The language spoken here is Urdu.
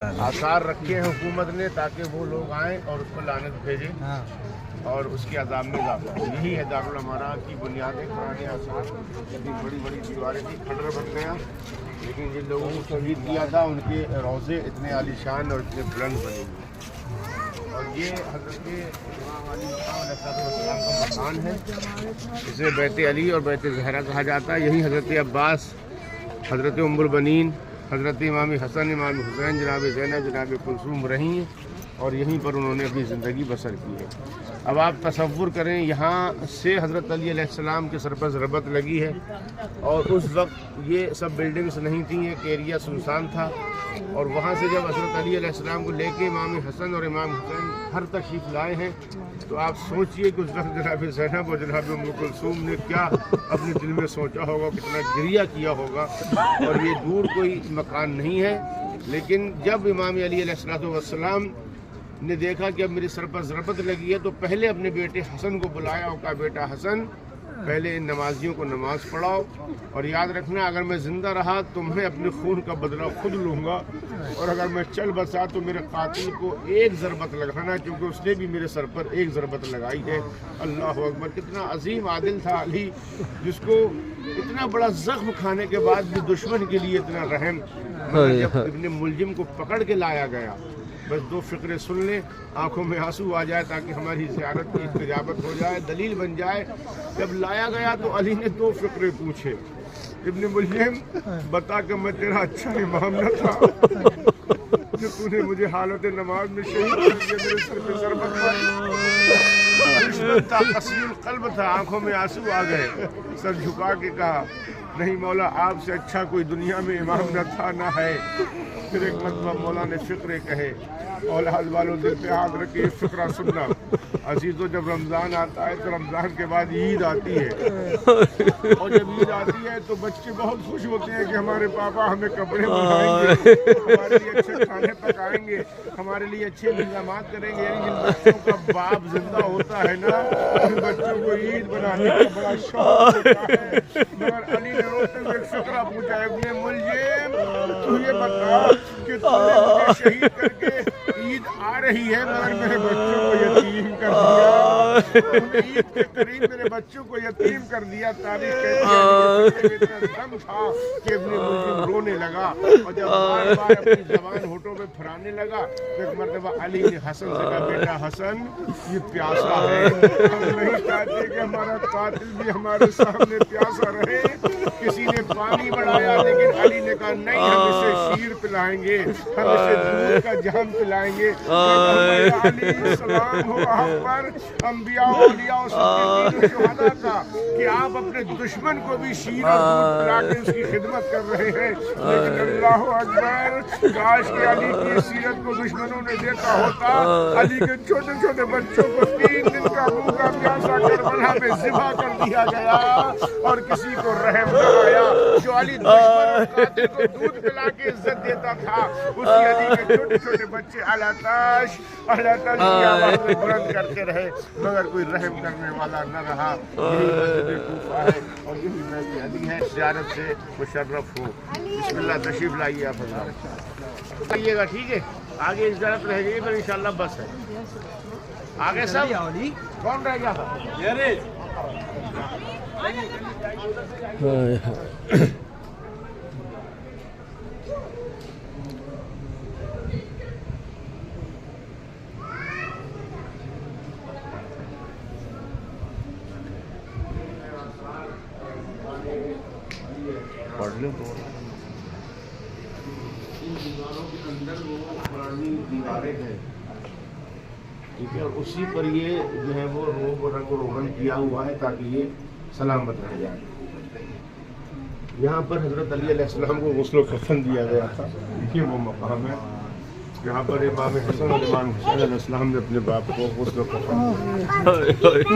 آثار رکھے ہیں حکومت نے تاکہ وہ لوگ آئیں اور اس پر لعنت بھیجیں اور اس کے عذاب میں اضافہ ہو۔ یہی ہے دارالامارات کی بنیادیں، پرانے آثار، اتنی بڑی بڑی دیواریں تھی، کھنڈر بن گیا، لیکن جن لوگوں کو شہید کیا تھا ان کے روضے اتنے عالیشان اور اتنے بلند بنے ہوئے۔ اور یہ حضرت امام علی علیہ السلام کا مکان ہے، اسے بیت علی اور بیت زہرا کہا جاتا ہے۔ یہی حضرت عباس، حضرت ام البنین، حضرت امام حسن، امام حسین، جناب زینب، جناب کلثوم رہی ہیں اور یہیں پر انہوں نے اپنی زندگی بسر کی ہے۔ اب آپ تصور کریں، یہاں سے حضرت علی علیہ السلام کے سر پر ضربت لگی ہے اور اس وقت یہ سب بلڈنگز نہیں تھیں، ایک ایریا سنسان تھا، اور وہاں سے جب حضرت علی علیہ السلام کو لے کے امام حسن اور امام حسین ہر تشریف لائے ہیں، تو آپ سوچئے کہ اس وقت جناب زینب اور جناب ام کلثوم نے کیا اپنے دل میں سوچا ہوگا، کتنا گریہ کیا ہوگا۔ اور یہ دور کوئی مکان نہیں ہے، لیکن جب امام علی علیہ السلام نے دیکھا کہ اب میرے سر پر ضربت لگی ہے، تو پہلے اپنے بیٹے حسن کو بلایا اور کہا، بیٹا حسن، پہلے ان نمازیوں کو نماز پڑھاؤ، اور یاد رکھنا اگر میں زندہ رہا تو میں اپنے خون کا بدلہ خود لوں گا، اور اگر میں چل بسا تو میرے قاتل کو ایک ضربت لگانا، کیونکہ اس نے بھی میرے سر پر ایک ضربت لگائی ہے۔ اللہ اکبر! کتنا عظیم عادل تھا علی، جس کو اتنا بڑا زخم کھانے کے بعد بھی دشمن کے لیے اتنا رحم۔ جب ابن ملجم کو پکڑ کے لایا گیا، بس دو فقرے سن لیں، آنکھوں میں آنسو آ جائے تاکہ ہماری زیارت کی استجابت ہو جائے، دلیل بن جائے۔ جب لایا گیا تو علی نے دو فقرے پوچھے، ابن ملجم بتا کہ میں تیرا اچھا امام نہ تھا جو تو نے مجھے حالت نماز میں شہید کر دیا، میرے سر پہ ضربت ماری؟ دشمن تھا، قسی القلب تھا، آنکھوں میں آنسو آ گئے، سر جھکا کے کہا، نہیں مولا، آپ سے اچھا کوئی دنیا میں امام نہ تھا نہ ہے۔ پھر ایک مرتبہ مولا نے فقرے کہے، اولاد والوں دل پہ ہاتھ رکھے، فقرہ سننا عزیزو، جب رمضان آتا ہے تو رمضان کے بعد عید آتی ہے، اور جب عید آتی ہے تو بچے بہت خوش ہوتے ہیں کہ ہمارے پاپا ہمیں کپڑے بنائیں گے، ہمارے لیے اچھے کھانے پکائیں گے، ہمارے لیے اچھے انتظامات کریں گے۔ یعنی جن بچوں کا باپ زندہ ہوتا ہے نا، ان بچوں کو عید بنانے کا بڑا شوق ہوتا ہے۔ مگر علی نے روتے ہوئے ایک فقرہ پوچھا، ابن ملجم تو یہ بتا کہ تو نے مجھے شہید کر کے عید آ رہی ہے، مگر میرے بچوں کو یتیم کر دیا، تم نے عید کے قریب میرے بچوں کو یتیم کر دیا۔ تاریخ کہتی ہے کہ اتنا دم تھا کہ ابن ملجم رونے لگا، اور جب بار بار اپنی زبان ہونٹوں میں پھرانے لگا تو ایک مرتبہ علی نے حسن سے کہا، بیٹا حسن، یہ پیاسا ہے، ہم نہیں چاہتے کہ ہمارا قاتل بھی ہمارے سامنے پیاسا رہے۔ کسی نے پانی بڑھایا، لیکن علی نے کہا، نہیں، ہم اسے شیر پلائیں گے، ہم اسے دودھ کا جام پلائیں گے۔ علی سلام ہو آپ پر، انبیاء، اولیاء، صدیقین و شہداء کا، کہ آپ اپنے دشمن کو بھی شیر اور دودھ پلا کے اس کی خدمت کر رہے ہیں۔ لیکن اللہ اکبر، کاش کہ علی کی سیرت کو دشمنوں نے دیکھا ہوتا۔ علی کے چھوٹے چھوٹے بچوں کو 3 دن کا بھوکا پیاسا کربلا میں ذبح کر دیا گیا، اور کسی کو رحم نہ آیا۔ جو علی دشمن اور قاتل کو دودھ پلا کے عزت دیتا تھا، اسی علی کے چھوٹے چھوٹے بچے اللہ تاش کی آواز میں بلند کرتے رہے، مگر کوئی رحم کرنے والا نہ رہا۔ یہی مسجد کوفہ ہے اور یہی مسجد علی ہے، زیارت سے مشرف ہو۔ بسم اللہ، تشریف لائیے آپ حضرات، آئیے گا، ٹھیک ہے؟ آگے زیارت رہ گئی، پھر انشاءاللہ بس ہے آگے۔ سب کون رہ گیا تھا؟ پڑھ لیں تو ان دیواروں کے اندر وہ پرانی دیواریں ہیں، ٹھیک ہے، اور اسی پر یہ جو ہے وہ روب و رنگ و روغن کیا ہوا ہے تاکہ یہ سلامت رہ جائے۔ یہاں پر حضرت علی علیہ السلام کو غسل و کفن دیا گیا تھا، یہ وہ مقام ہے جہاں پر امام حسن اور امام حسین علیہ السلام نے اپنے باپ کو غسل و کفن دیا۔